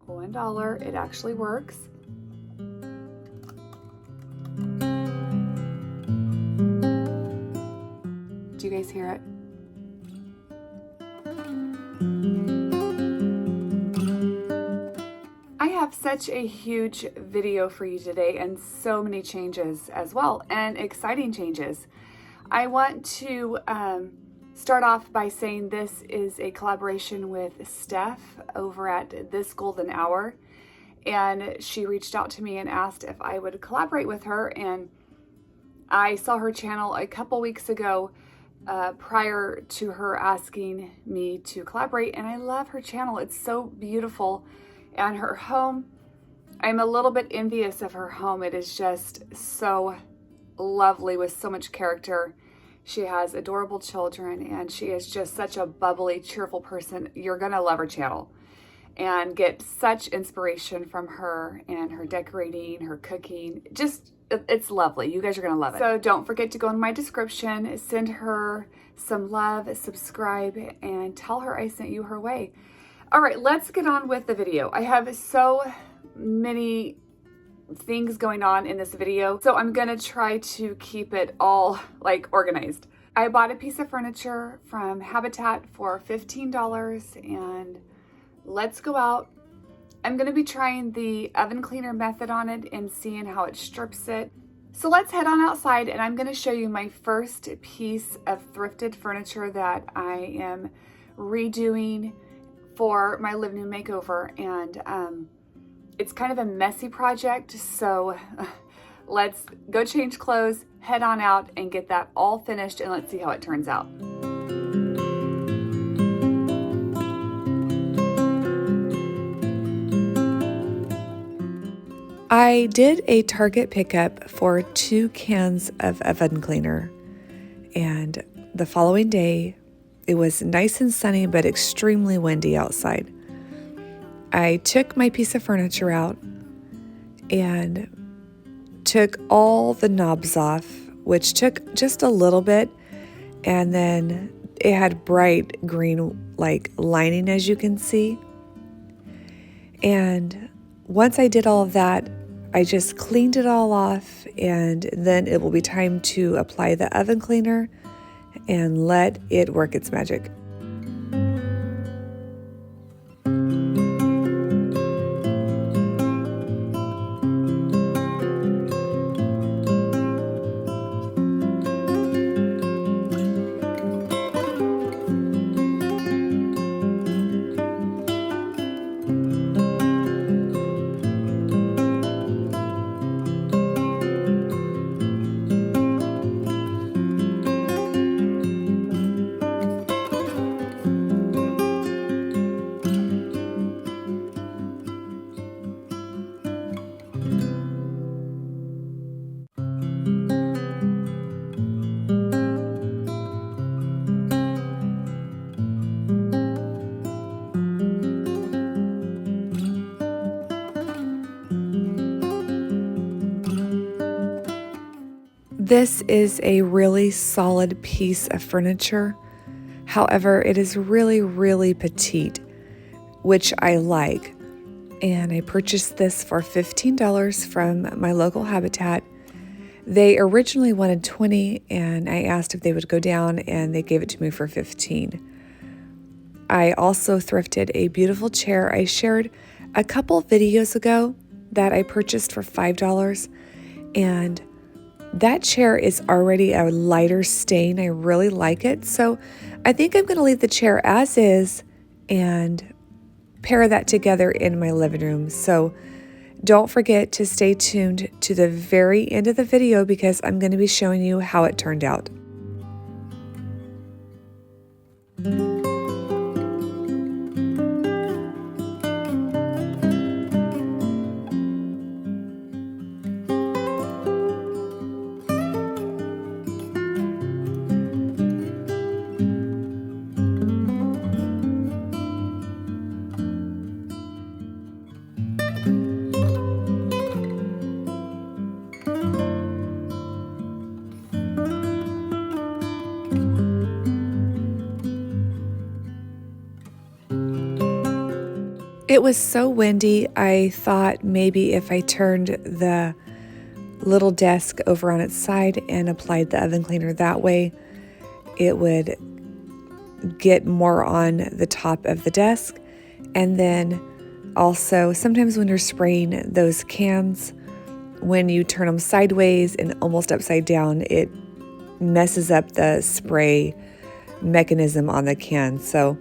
$1. It actually works. Do you guys hear it? I have such a huge video for you today and so many changes as well, and exciting changes. I want to start off by saying this is a collaboration with Steph over at This Golden Hour, and she reached out to me and asked if I would collaborate with her, and I saw her channel a couple weeks ago prior to her asking me to collaborate, and I love her channel. It's so beautiful. And her home, I'm a little bit envious of her home. It is just so lovely with so much character. She has adorable children, and she is just such a bubbly, cheerful person. You're gonna love her channel and get such inspiration from her and her decorating, her cooking. Just, it's lovely. You guys are gonna love it. So don't forget to go in my description, send her some love, subscribe, and tell her I sent you her way. All right, let's get on with the video. I have so many things going on in this video, so I'm gonna try to keep it all like organized. I bought a piece of furniture from Habitat for $15, and let's go out. I'm gonna be trying the oven cleaner method on it and seeing how it strips it. So let's head on outside, and I'm gonna show you my first piece of thrifted furniture that I am redoing for my living room makeover, and it's kind of a messy project, so let's go change clothes, head on out, and get that all finished, and let's see how it turns out. I did a Target pickup for 2 cans of oven cleaner, and the following day it was nice and sunny, but extremely windy outside. I took my piece of furniture out and took all the knobs off, which took just a little bit, and then it had bright green like lining, as you can see. And once I did all of that, I just cleaned it all off, and then it will be time to apply the oven cleaner and let it work its magic. This is a really solid piece of furniture. However, it is really, really petite, which I like. And I purchased this for $15 from my local Habitat. They originally wanted $20, and I asked if they would go down, and they gave it to me for $15. I also thrifted a beautiful chair I shared a couple videos ago that I purchased for $5, and that chair is already a lighter stain. I really like it, so I think I'm going to leave the chair as is and pair that together in my living room. So don't forget to stay tuned to the very end of the video, because I'm going to be showing you how it turned out. It was so windy, I thought maybe if I turned the little desk over on its side and applied the oven cleaner that way, it would get more on the top of the desk. And then also, sometimes when you're spraying those cans, when you turn them sideways and almost upside down, it messes up the spray mechanism on the can. So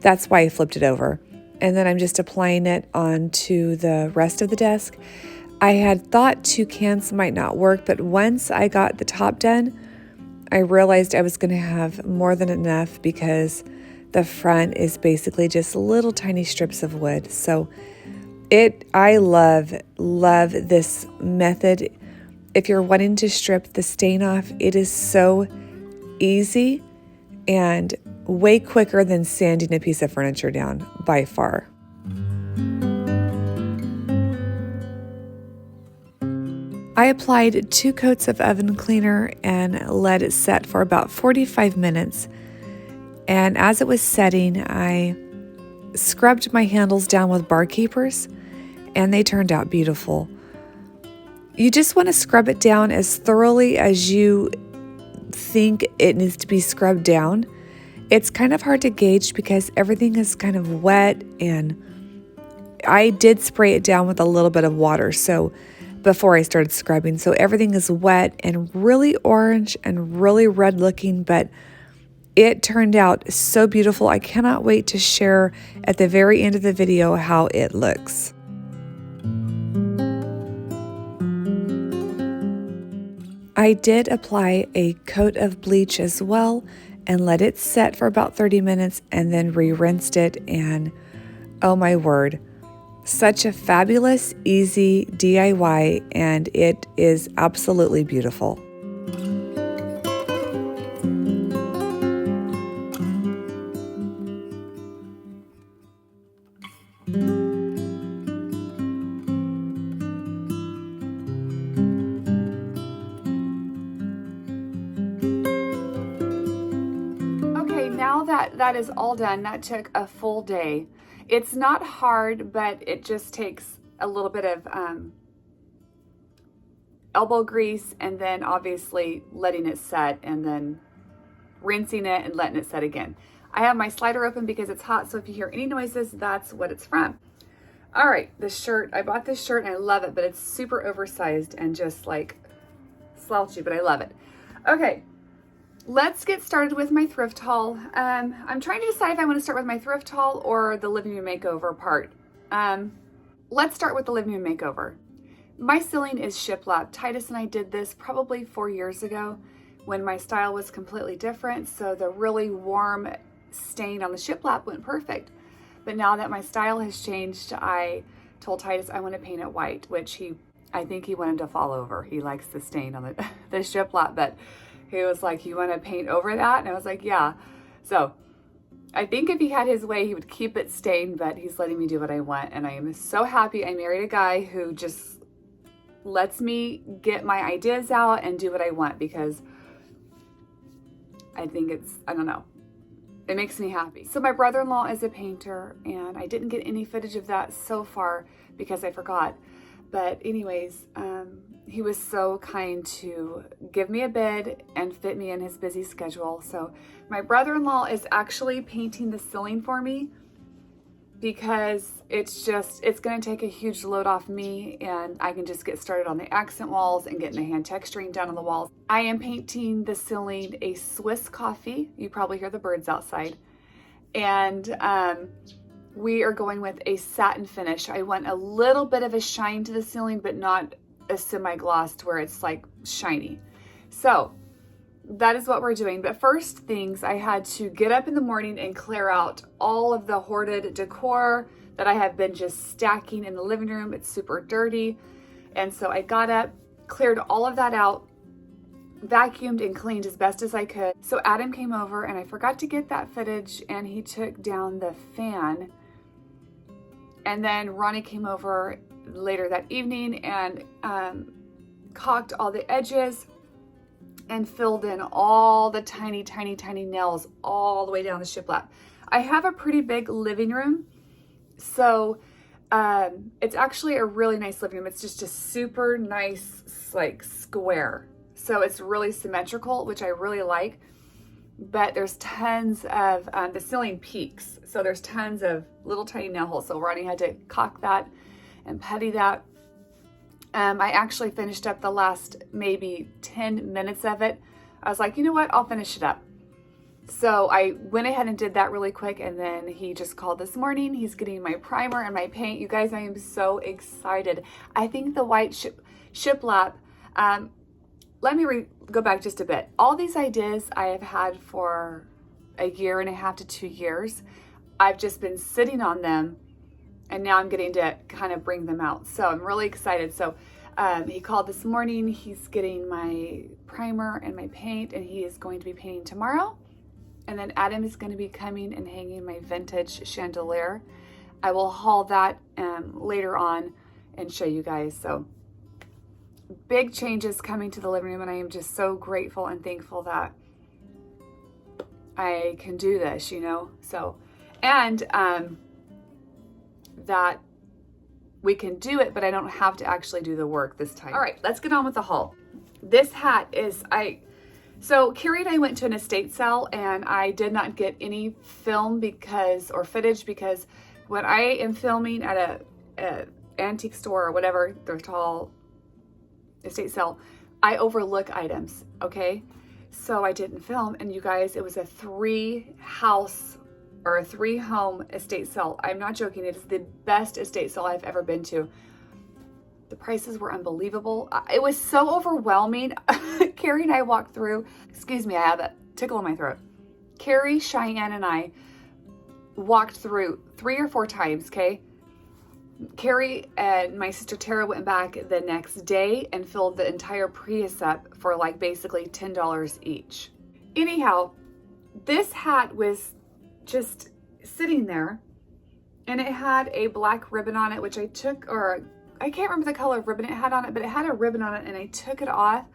that's why I flipped it over. And then I'm just applying it onto the rest of the desk. I had thought 2 cans might not work, but once I got the top done, I realized I was going to have more than enough because the front is basically just little tiny strips of wood. So I love this method. If you're wanting to strip the stain off, it is so easy and way quicker than sanding a piece of furniture down by far. I applied 2 coats of oven cleaner and let it set for about 45 minutes. And as it was setting, I scrubbed my handles down with bar keepers, and they turned out beautiful. You just want to scrub it down as thoroughly as you think it needs to be scrubbed down. It's kind of hard to gauge because everything is kind of wet, and I did spray it down with a little bit of water before I started scrubbing. So everything is wet and really orange and really red looking, but it turned out so beautiful. I cannot wait to share at the very end of the video how it looks. I did apply a coat of bleach as well and let it set for about 30 minutes and then re-rinsed it, and oh my word, such a fabulous, easy DIY, and it is absolutely beautiful. Now that is all done, that took a full day. It's not hard, but it just takes a little bit of elbow grease, and then obviously letting it set and then rinsing it and letting it set again. I have my slider open because it's hot, so if you hear any noises, that's what it's from. All right, this shirt, I bought this shirt and I love it, but it's super oversized and just like slouchy, but I love it. Okay. Let's get started with my thrift haul. I'm trying to decide if I want to start with my thrift haul or the living room makeover part. Let's start with the living room makeover. My ceiling is shiplap. Titus and I did this probably 4 years ago when my style was completely different, so the really warm stain on the shiplap went perfect. But now that my style has changed, I told Titus I want to paint it white, which I think he wanted to fall over. He likes the stain on the shiplap, but he was like, "You want to paint over that?" And I was like, "Yeah." So I think if he had his way, he would keep it stained, but he's letting me do what I want. And I am so happy I married a guy who just lets me get my ideas out and do what I want, because I think I don't know, it makes me happy. So my brother-in-law is a painter, and I didn't get any footage of that so far because I forgot. But anyways, he was so kind to give me a bid and fit me in his busy schedule. So my brother-in-law is actually painting the ceiling for me because it's going to take a huge load off me, and I can just get started on the accent walls and getting the hand texturing done on the walls. I am painting the ceiling a Swiss coffee. You probably hear the birds outside. And we are going with a satin finish. I want a little bit of a shine to the ceiling, but not a semi-gloss to where it's like shiny. So that is what we're doing. But first things, I had to get up in the morning and clear out all of the hoarded decor that I have been just stacking in the living room. It's super dirty. And so I got up, cleared all of that out, vacuumed and cleaned as best as I could. So Adam came over, and I forgot to get that footage, and he took down the fan. And then Ronnie came over later that evening and caulked all the edges and filled in all the tiny, tiny, tiny nails all the way down the shiplap. I have a pretty big living room, so It's actually a really nice living room. It's just a super nice, like, square. So it's really symmetrical, which I really like. But there's tons of, the ceiling peaks. So there's tons of little tiny nail holes. So Ronnie had to caulk that and putty that. I actually finished up the last maybe 10 minutes of it. I was like, you know what? I'll finish it up. So I went ahead and did that really quick, and then he just called this morning. He's getting my primer and my paint. You guys, I am so excited. I think the white shiplap, let me go back just a bit. All these ideas I have had for a year and a half to 2 years. I've just been sitting on them, and now I'm getting to kind of bring them out. So I'm really excited. So he called this morning. He's getting my primer and my paint, and he is going to be painting tomorrow. And then Adam is going to be coming and hanging my vintage chandelier. I will haul that later on and show you guys. So big changes coming to the living room, and I am just so grateful and thankful that I can do this, you know. So, and that we can do it, but I don't have to actually do the work this time. All right, let's get on with the haul. This hat is, so Carrie and I went to an estate sale, and I did not get any film or footage because when I am filming at a antique store or whatever, they're tall estate sale, I overlook items, okay? So I didn't film, and you guys, it was a 3-house or a 3-home estate sale. I'm not joking. It is the best estate sale I've ever been to. The prices were unbelievable. It was so overwhelming. Carrie and I walked through, excuse me, I have a tickle in my throat. Carrie, Cheyenne, and I walked through 3 or 4 times, okay? Carrie and my sister Tara went back the next day and filled the entire Prius up for like basically $10 each. Anyhow, this hat was just sitting there, and it had a black ribbon on it, which I took, or I can't remember the color of ribbon it had on it, but it had a ribbon on it, and I took it off.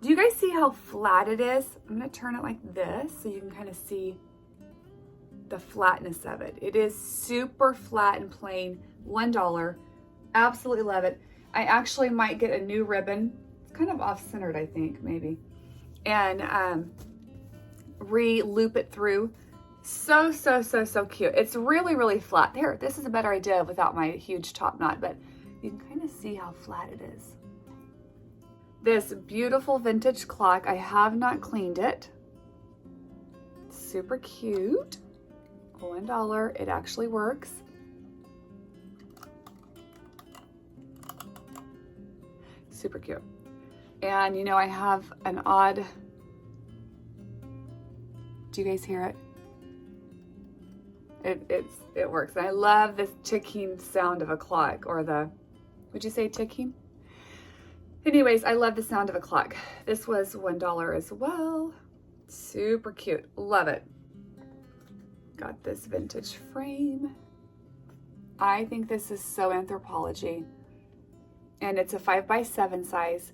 Do you guys see how flat it is? I'm going to turn it like this so you can kind of see the flatness of it. It is super flat and plain, $1. Absolutely love it. I actually might get a new ribbon. It's kind of off-centered, I think, maybe. And re-loop it through. So cute. It's really, really flat. There, this is a better idea without my huge top knot, but you can kind of see how flat it is. This beautiful vintage clock, I have not cleaned it. Super cute. $1. It actually works. Super cute. And you know, I have an odd, do you guys hear it? It works. And I love this ticking sound of a clock, or the, would you say ticking? Anyways, I love the sound of a clock. This was $1 as well. Super cute. Love it. Got this vintage frame. I think this is so Anthropologie. And it's a 5x7 size.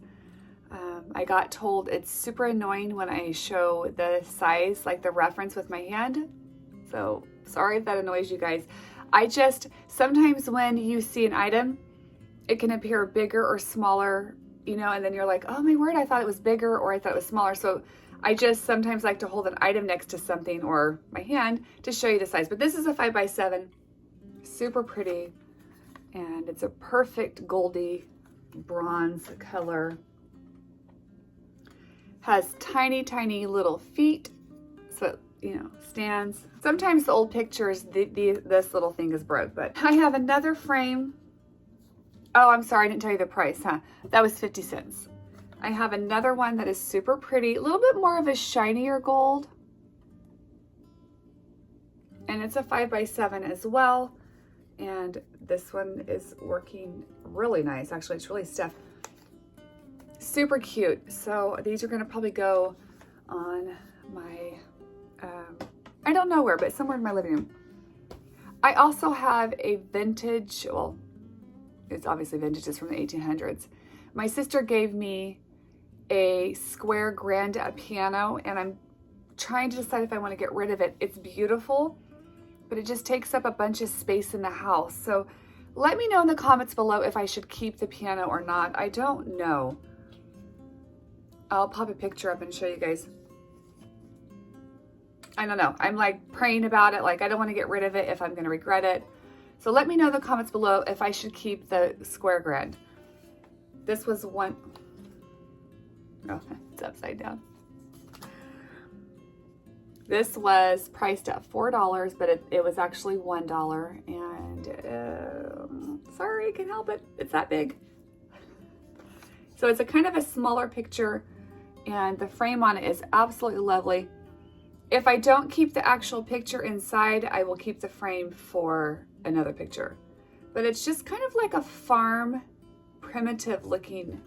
I got told it's super annoying when I show the size, like the reference with my hand. So sorry if that annoys you guys. Sometimes when you see an item, it can appear bigger or smaller, you know, and then you're like, oh my word, I thought it was bigger, or I thought it was smaller. So I just sometimes like to hold an item next to something or my hand to show you the size. But this is a 5x7, super pretty. And it's a perfect goldy bronze color. Has tiny, tiny little feet. So it, you know, stands. Sometimes the old pictures, this little thing is broke, but I have another frame. Oh, I'm sorry, I didn't tell you the price, huh? That was 50 cents. I have another one that is super pretty, a little bit more of a shinier gold. And it's a 5x7 as well. And this one is working really nice. Actually, it's really stiff. Super cute. So these are gonna probably go on my, I don't know where, but somewhere in my living room. I also have a vintage, well, it's obviously vintage, it's from the 1800s. My sister gave me a square grand piano, and I'm trying to decide if I want to get rid of it. It's beautiful, but it just takes up a bunch of space in the house. So Let me know in the comments below if I should keep the piano or not. I don't know. I'll pop a picture up and show you guys. I don't know. I'm like praying about it. Like I don't want to get rid of it if I'm going to regret it. So let me know in the comments below if I should keep the square grid. This was one. Oh, it's upside down. This was priced at $4, but it was actually $1. And sorry, I can't help it. It's that big. So it's a kind of a smaller picture, and the frame on it is absolutely lovely. If I don't keep the actual picture inside, I will keep the frame for another picture. But it's just kind of like a farm, primitive looking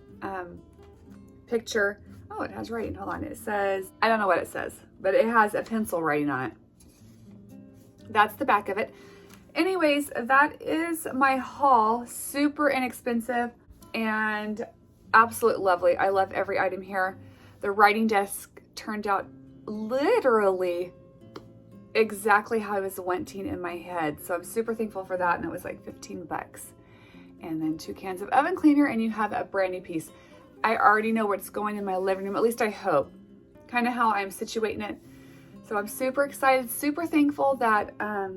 picture. Oh, it has writing. Hold on. It says, I don't know what it says, but it has a pencil writing on it. That's the back of it. Anyways, that is my haul. Super inexpensive and absolutely lovely. I love every item here. The writing desk turned out literally exactly how I was wanting in my head. So I'm super thankful for that. And it was like 15 bucks. And then 2 cans of oven cleaner, and you have a brand new piece. I already know where it's going in my living room, at least I hope. Kind of how I'm situating it. So I'm super excited, super thankful that I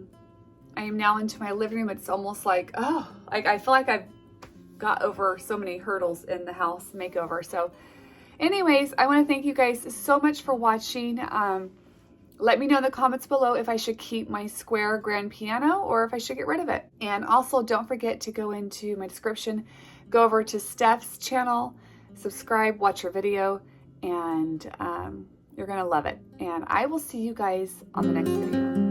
am now into my living room. It's almost like, oh, I feel like I've got over so many hurdles in the house makeover. So anyways, I want to thank you guys so much for watching. Let me know in the comments below if I should keep my square grand piano or if I should get rid of it. And also don't forget to go into my description, go over to Steph's channel, subscribe, watch her video, and you're gonna love it. And I will see you guys on the next video.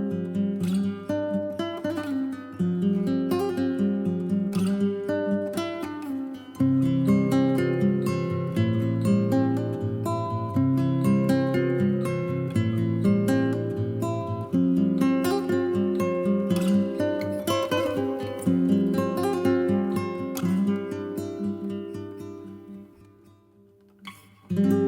Mm-hmm.